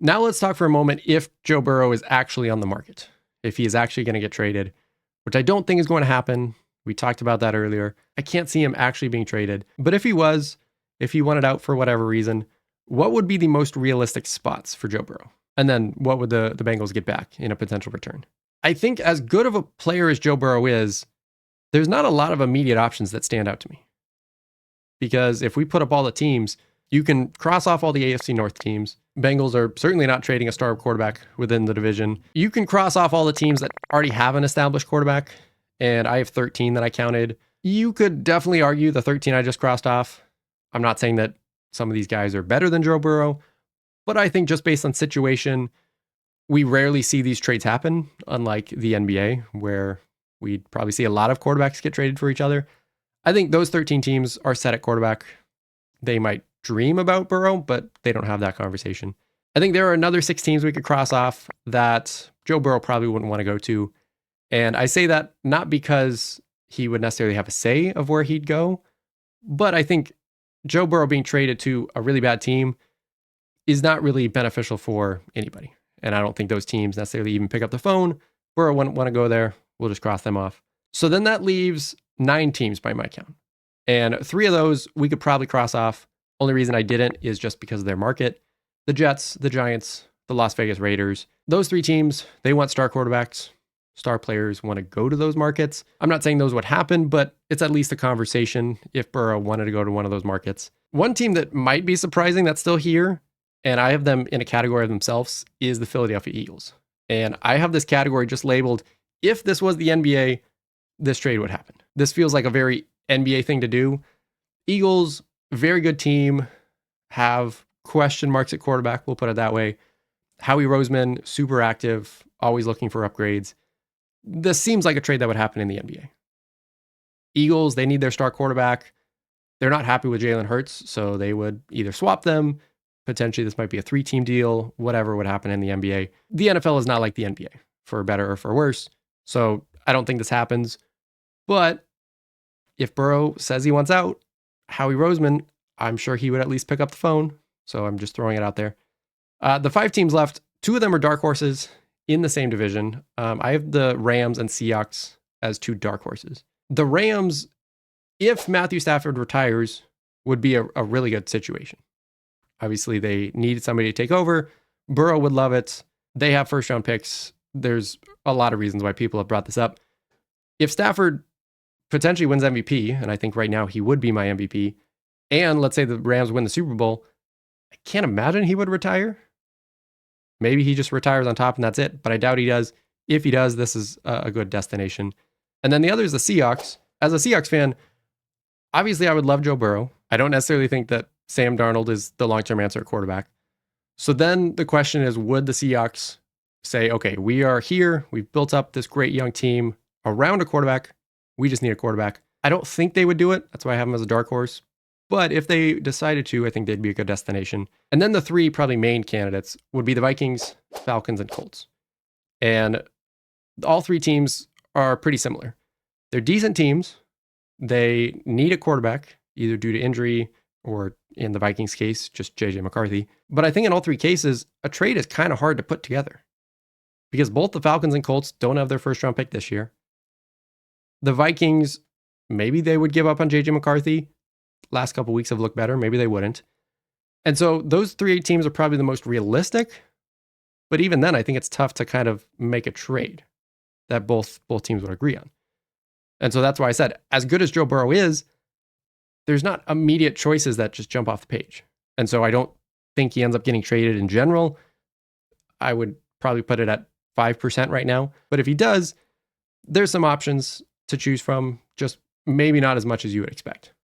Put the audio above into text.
Now let's talk for a moment if Joe Burrow is actually on the market, if he is actually going to get traded, which I don't think is going to happen. We talked about that earlier. I can't see him actually being traded. But if he was, if he wanted out for whatever reason, what would be the most realistic spots for Joe Burrow? And then what would the Bengals get back in a potential return? I think as good of a player as Joe Burrow is, there's not a lot of immediate options that stand out to me. Because if we put up all the teams, you can cross off all the AFC North teams. Bengals are certainly not trading a star quarterback within the division. You can cross off all the teams that already have an established quarterback, and I have 13 that I counted. You could definitely argue the 13 I just crossed off. I'm not saying that some of these guys are better than Joe Burrow, but I think just based on situation, we rarely see these trades happen, unlike the NBA, where we'd probably see a lot of quarterbacks get traded for each other. I think those 13 teams are set at quarterback. They might dream about Burrow, but they don't have that conversation. I think there are another 6 teams we could cross off that Joe Burrow probably wouldn't want to go to. And I say that not because he would necessarily have a say of where he'd go, but I think Joe Burrow being traded to a really bad team is not really beneficial for anybody. And I don't think those teams necessarily even pick up the phone. Burrow wouldn't want to go there. We'll just cross them off. So then that leaves 9 teams by my count. And 3 of those we could probably cross off. Only reason I didn't is just because of their market. The Jets, the Giants, the Las Vegas Raiders. Those 3 teams, they want star quarterbacks. Star players want to go to those markets. I'm not saying those would happen, but it's at least a conversation if Burrow wanted to go to one of those markets. One team that might be surprising that's still here, and I have them in a category of themselves, is the Philadelphia Eagles. And I have this category just labeled, if this was the NBA, this trade would happen. This feels like a very NBA thing to do. Eagles, very good team, have question marks at quarterback, we'll put it that way. Howie Roseman, super active, always looking for upgrades. This seems like a trade that would happen in the NBA. Eagles, they need their star quarterback. They're not happy with Jalen Hurts, so they would either swap them. Potentially, this might be a 3-team deal. Whatever would happen in the NBA. The NFL is not like the NBA, for better or for worse. So I don't think this happens. But if Burrow says he wants out, Howie Roseman, I'm sure he would at least pick up the phone. So I'm just throwing it out there. The 5 teams left, 2 of them are dark horses in the same division. I have the Rams and Seahawks as 2 dark horses. The Rams, if Matthew Stafford retires, would be a really good situation. Obviously, they need somebody to take over. Burrow would love it. They have first-round picks. There's a lot of reasons why people have brought this up. If Stafford potentially wins MVP, and I think right now he would be my MVP, and let's say the Rams win the Super Bowl, I can't imagine he would retire. Maybe he just retires on top and that's it, but I doubt he does. If he does, this is a good destination. And then the other is the Seahawks. As a Seahawks fan, obviously I would love Joe Burrow. I don't necessarily think that Sam Darnold is the long-term answer at quarterback. So then the question is, would the Seahawks say, okay, we are here. We've built up this great young team around a quarterback. We just need a quarterback. I don't think they would do it. That's why I have them as a dark horse. But if they decided to, I think they'd be a good destination. And then the 3 probably main candidates would be the Vikings, Falcons, and Colts. And all 3 teams are pretty similar. They're decent teams. They need a quarterback, either due to injury or, in the Vikings case, just JJ McCarthy. But I think in all 3 cases, a trade is kind of hard to put together because both the Falcons and Colts don't have their first-round pick this year. The Vikings, maybe they would give up on JJ McCarthy. Last couple weeks have looked better. Maybe they wouldn't. And so those 3 teams are probably the most realistic. But even then, I think it's tough to kind of make a trade that both teams would agree on. And so that's why I said, as good as Joe Burrow is, there's not immediate choices that just jump off the page. And so I don't think he ends up getting traded in general. I would probably put it at 5% right now. But if he does, there's some options to choose from, just maybe not as much as you would expect.